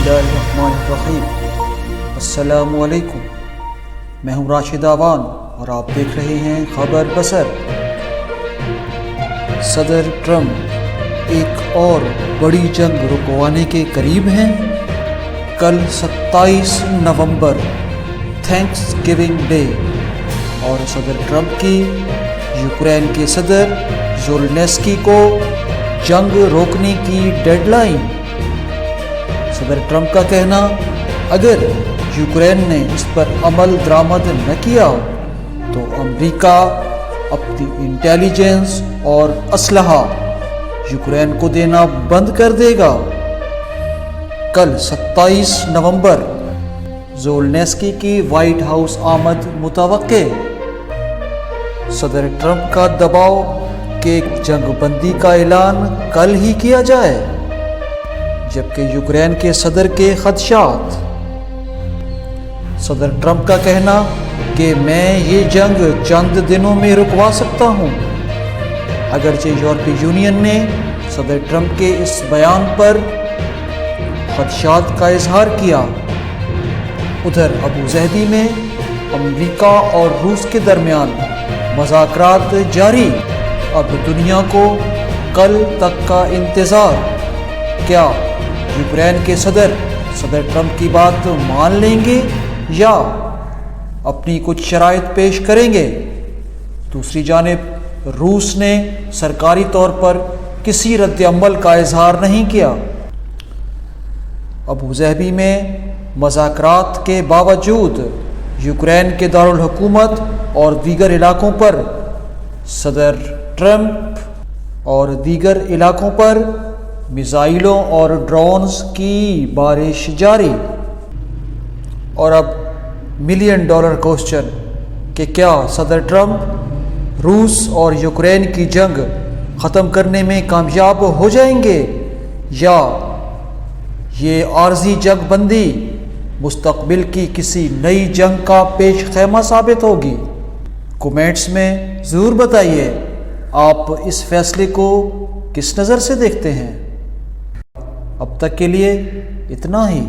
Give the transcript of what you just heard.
बिस्मिल्लाहिर्रहमानिर्रहीम। अस्सलामु अलैकुम। मैं हूँ राशिद आवान और आप देख रहे हैं खबर बसर। सदर ट्रम्प एक और बड़ी जंग रुकवाने के करीब हैं। कल 27 नवंबर थैंक्स गिविंग डे और सदर ट्रम्प की यूक्रेन के सदर ज़ेलेंस्की को जंग रोकने की डेडलाइन। सदर ट्रम्प का कहना, अगर यूक्रेन ने इस पर अमल दरामद न किया तो अमेरिका अपनी इंटेलिजेंस और असलहा यूक्रेन को देना बंद कर देगा। कल 27 नवंबर ज़ेलेंस्की की वाइट हाउस आमद मुतवक्के। सदर ट्रम्प का दबाव कि जंग बंदी का ऐलान कल ही किया जाए, जबकि यूक्रेन के सदर के खदशात। सदर ट्रम्प का कहना कि मैं ये जंग चंद दिनों में रुकवा सकता हूँ। अगरचे यूरोपीय यूनियन ने सदर ट्रम्प के इस बयान पर खदशात का इजहार किया। उधर अबू ज़हबी में अमेरिका और रूस के दरमियान मुज़ाकरात जारी। अब दुनिया को कल तक का इंतज़ार। क्या यूक्रेन के सदर ट्रम्प की बात मान लेंगे या अपनी कुछ शराइत पेश करेंगे? दूसरी जानिब रूस ने सरकारी तौर पर किसी रद्द अमल का इजहार नहीं किया। अबू ज़हबी में मुज़ाकरात के बावजूद यूक्रेन के दारुल हुकूमत और दीगर इलाकों पर सदर ट्रम्प और दीगर इलाकों पर मिसाइलों और ड्रोन्स की बारिश जारी। और अब $1 मिलियन क्वेश्चन कि क्या सदर ट्रम्प रूस और यूक्रेन की जंग ख़त्म करने में कामयाब हो जाएंगे या ये आर्जी जंग बंदी मुस्तक़बिल की किसी नई जंग का पेश खैमा साबित होगी? कमेंट्स में ज़रूर बताइए आप इस फैसले को किस नज़र से देखते हैं। अब तक के लिए इतना ही।